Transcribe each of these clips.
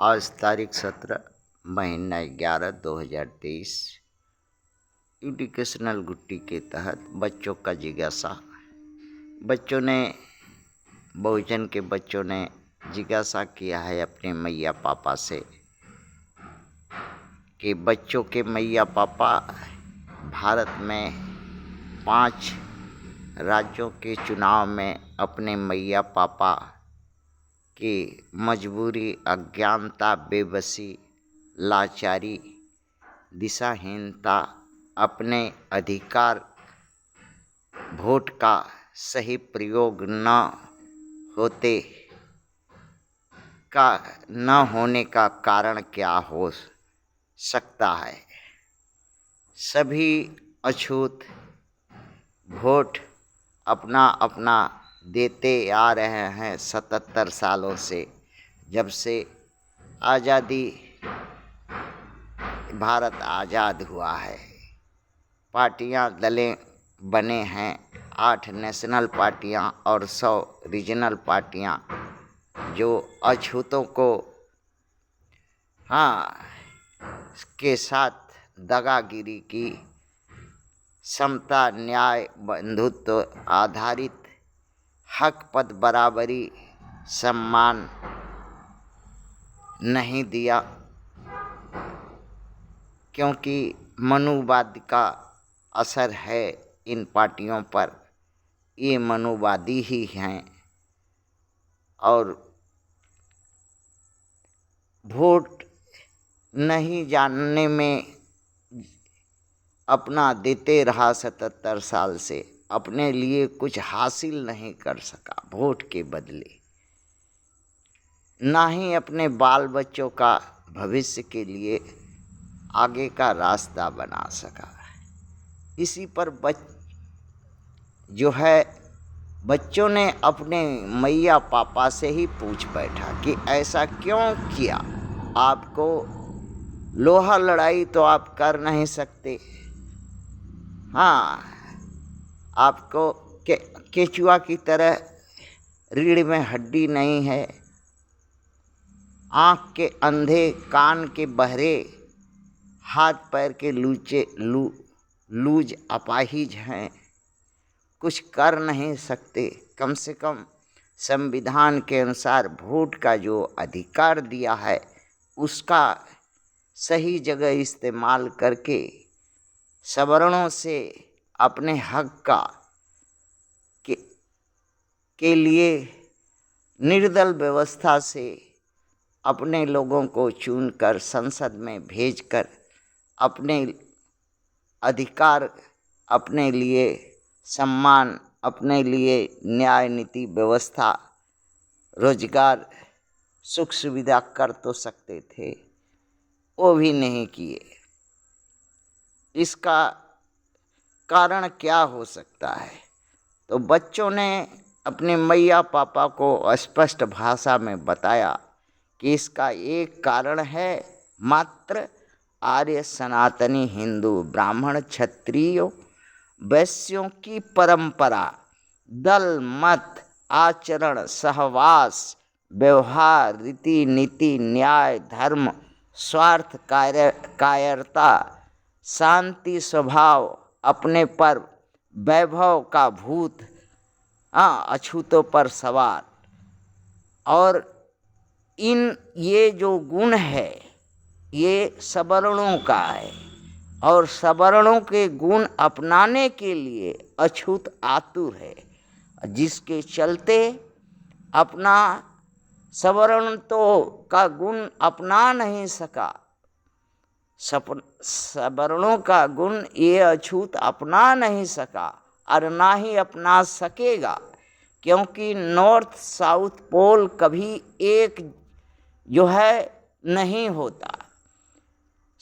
आज तारीख 17 महीना 11 2023 एजुकेशनल गुट्टी के तहत बच्चों का जिज्ञासा। बहुजन के बच्चों ने जिज्ञासा किया है अपने मैया पापा से कि बच्चों के मैया पापा भारत में 5 राज्यों के चुनाव में अपने मैया पापा की मजबूरी, अज्ञानता, बेबसी, लाचारी, दिशाहीनता, अपने अधिकार वोट का सही प्रयोग न होने का कारण क्या हो सकता है। सभी अछूत वोट अपना अपना देते आ रहे हैं 77 सालों से, जब से भारत आज़ाद हुआ है। पार्टियां, दलें बने हैं, 8 नेशनल पार्टियां और 100 रीजनल पार्टियां, जो अछूतों को के साथ दगागिरी की, समता, न्याय, बंधुत्व आधारित हक, पद, बराबरी, सम्मान नहीं दिया, क्योंकि मनुवाद का असर है इन पार्टियों पर। ये मनुवादी ही हैं और वोट नहीं जानने में अपना देते रहा 77 साल से, अपने लिए कुछ हासिल नहीं कर सका वोट के बदले, ना ही अपने बाल बच्चों का भविष्य के लिए आगे का रास्ता बना सका। इसी पर बच्चों ने अपने मैया पापा से ही पूछ बैठा कि ऐसा क्यों किया। आपको लोहा लड़ाई तो आप कर नहीं सकते, आपको केचुआ की तरह रीढ़ में हड्डी नहीं है, आँख के अंधे, कान के बहरे, हाथ पैर के लूज अपाहिज हैं, कुछ कर नहीं सकते। कम से कम संविधान के अनुसार वोट का जो अधिकार दिया है उसका सही जगह इस्तेमाल करके सवर्णों से अपने हक के लिए निर्दल व्यवस्था से अपने लोगों को चुनकर संसद में भेजकर अपने अधिकार, अपने लिए सम्मान, अपने लिए न्याय, नीति, व्यवस्था, रोजगार, सुख सुविधा कर तो सकते थे, वो भी नहीं किए। इसका कारण क्या हो सकता है? तो बच्चों ने अपने मैया पापा को स्पष्ट भाषा में बताया कि इसका एक कारण है मात्र आर्य सनातनी हिंदू, ब्राह्मण, क्षत्रियों, वैश्यों की परंपरा, दल, मत, आचरण, सहवास, व्यवहार, रीति नीति, न्याय, धर्म, स्वार्थ, कायरता, शांति स्वभाव, अपने पर वैभव का भूत, अछूतों पर सवार। और ये जो गुण है ये सवर्णों का है, और सवर्णों के गुण अपनाने के लिए अछूत आतुर है, जिसके चलते अपना सवर्ण का गुण अपना नहीं सका। सवर्णों का गुण ये अछूत अपना नहीं सका और ना ही अपना सकेगा, क्योंकि नॉर्थ साउथ पोल कभी एक नहीं होता।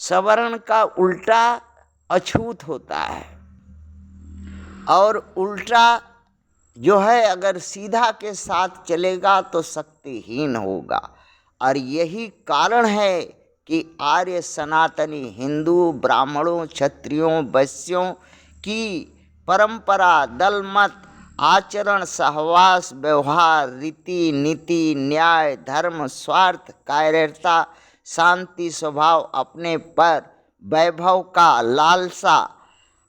सवर्ण का उल्टा अछूत होता है, और उल्टा अगर सीधा के साथ चलेगा तो शक्तिहीन होगा। और यही कारण है कि आर्य सनातनी हिंदू, ब्राह्मणों, क्षत्रियों, वैश्यों की परंपरा, दल, मत, आचरण, सहवास, व्यवहार, रीति नीति, न्याय, धर्म, स्वार्थ, कायरता, शांति, स्वभाव, अपने पर, वैभव का लालसा,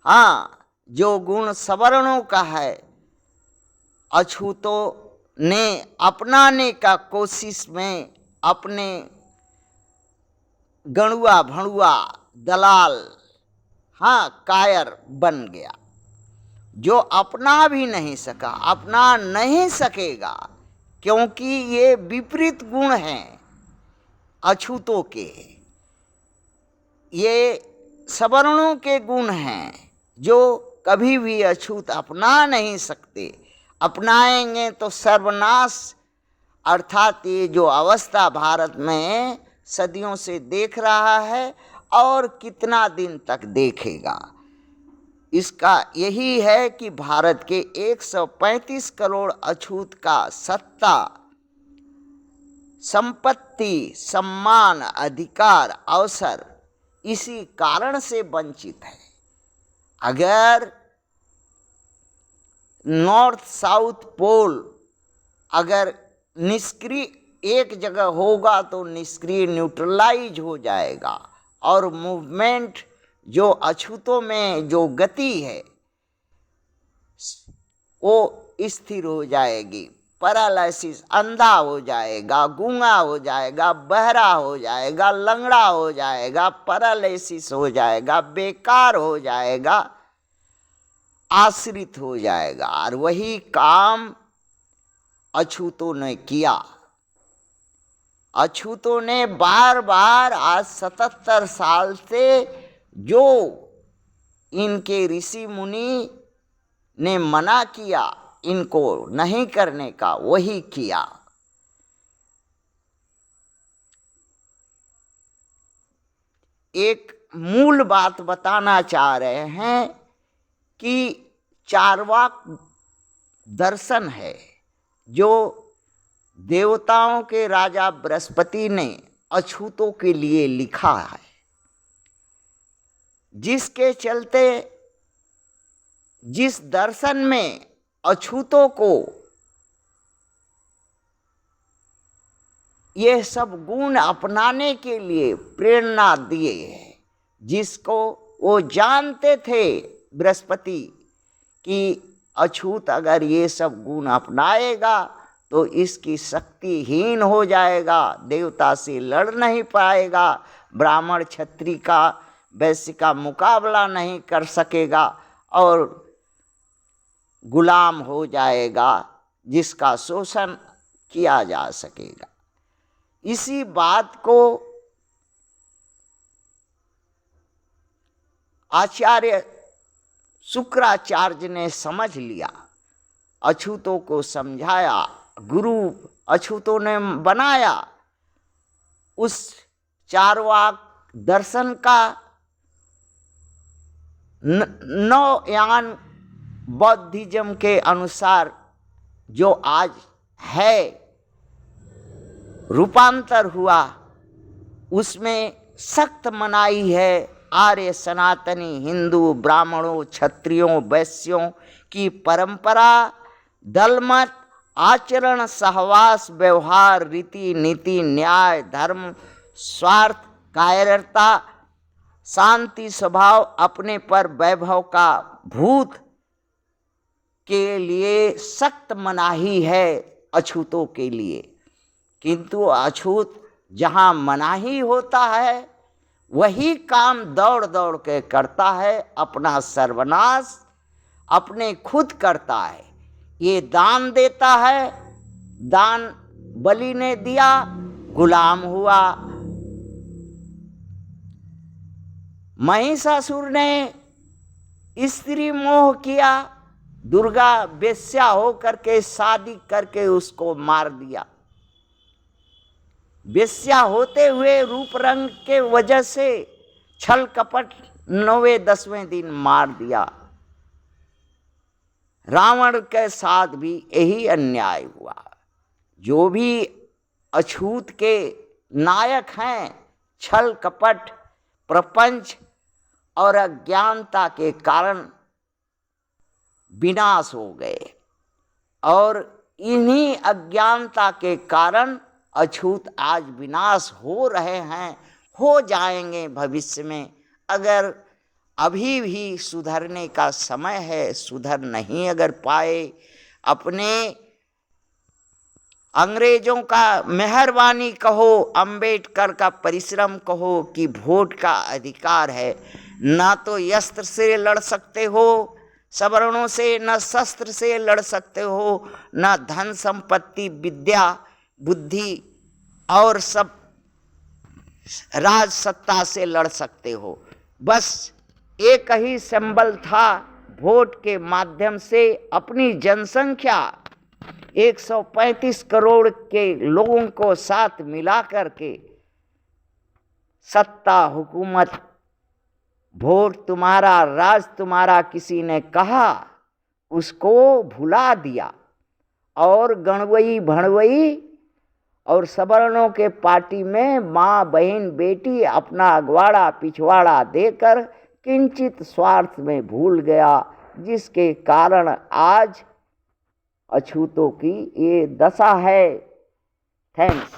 हाँ, जो गुण सवर्णों का है, अछूतों ने अपनाने का कोशिश में अपने गणुआ भणुआ दलाल, हाँ, कायर बन गया, जो अपना भी नहीं सका, अपना नहीं सकेगा, क्योंकि ये विपरीत गुण हैं अछूतों के, ये सवर्णों के गुण हैं जो कभी भी अछूत अपना नहीं सकते। अपनाएंगे तो सर्वनाश, अर्थात ये जो अवस्था भारत में सदियों से देख रहा है और कितना दिन तक देखेगा, इसका यही है कि भारत के 135 करोड़ अछूत का सत्ता, संपत्ति, सम्मान, अधिकार, अवसर इसी कारण से वंचित है। अगर नॉर्थ साउथ पोल अगर निष्क्रिय एक जगह होगा तो निष्क्रिय न्यूट्रलाइज हो जाएगा और मूवमेंट जो अछूतों में जो गति है वो स्थिर हो जाएगी। पैरालिसिस, अंधा हो जाएगा, गूंगा हो जाएगा, बहरा हो जाएगा, लंगड़ा हो जाएगा, पैरालिसिस हो जाएगा, बेकार हो जाएगा, आश्रित हो जाएगा। और वही काम अछूतों ने किया। अछूतों ने बार बार आज 77 साल से जो इनके ऋषि मुनि ने मना किया इनको नहीं करने का, वही किया। एक मूल बात बताना चाह रहे हैं कि चार्वाक दर्शन है जो देवताओं के राजा बृहस्पति ने अछूतों के लिए लिखा है, जिसके चलते जिस दर्शन में अछूतों को ये सब गुण अपनाने के लिए प्रेरणा दिए है, जिसको वो जानते थे बृहस्पति कि अछूत अगर ये सब गुण अपनाएगा तो इसकी शक्तिहीन हो जाएगा, देवता से लड़ नहीं पाएगा, ब्राह्मण क्षत्रिय का वैश्य का मुकाबला नहीं कर सकेगा और गुलाम हो जाएगा, जिसका शोषण किया जा सकेगा। इसी बात को आचार्य शुक्राचार्य ने समझ लिया, अछूतों को समझाया, गुरु अछूतों ने बनाया। उस चार्वाक दर्शन का नवयान बौद्धिज्म के अनुसार जो आज है रूपांतर हुआ, उसमें सख्त मनाही है आर्य सनातनी हिंदू ब्राह्मणों क्षत्रियों वैश्यों की परंपरा, दलमत, आचरण, सहवास, व्यवहार, रीति नीति, न्याय, धर्म, स्वार्थ, कायरता, शांति, स्वभाव, अपने पर, वैभव का भूत के लिए सख्त मनाही है अछूतों के लिए। किंतु अछूत जहाँ मनाही होता है वही काम दौड़ दौड़ के करता है, अपना सर्वनाश अपने खुद करता है। ये दान देता है, दान बलि ने दिया, गुलाम हुआ। महिषासुर ने स्त्री मोह किया, दुर्गा वेश्या हो करके शादी करके उसको मार दिया। वेश्या होते हुए रूप रंग के वजह से छल कपट 9वें 10वें दिन मार दिया। रावण के साथ भी यही अन्याय हुआ। जो भी अछूत के नायक हैं, छल कपट, प्रपंच और अज्ञानता के कारण विनाश हो गए। और इन्हीं अज्ञानता के कारण अछूत आज विनाश हो रहे हैं, हो जाएंगे भविष्य में। अगर अभी भी सुधरने का समय है, सुधर नहीं अगर पाए, अपने अंग्रेजों का मेहरबानी कहो, अंबेडकर का परिश्रम कहो कि वोट का अधिकार है, ना तो अस्त्र से लड़ सकते हो सवर्णों से, न शस्त्र से लड़ सकते हो, न धन संपत्ति विद्या बुद्धि और सब राज सत्ता से लड़ सकते हो। बस एक ही सिंबल था, वोट के माध्यम से अपनी जनसंख्या 135 करोड़ के लोगों को साथ मिला करके सत्ता, हुकूमत, वोट तुम्हारा, राज तुम्हारा किसी ने कहा, उसको भुला दिया और गणवई भणवई और सवर्णों के पार्टी में माँ बहन बेटी अपना अगवाड़ा पिछवाड़ा देकर किंचित स्वार्थ में भूल गया, जिसके कारण आज अछूतों की ये दशा है। थैंक्स।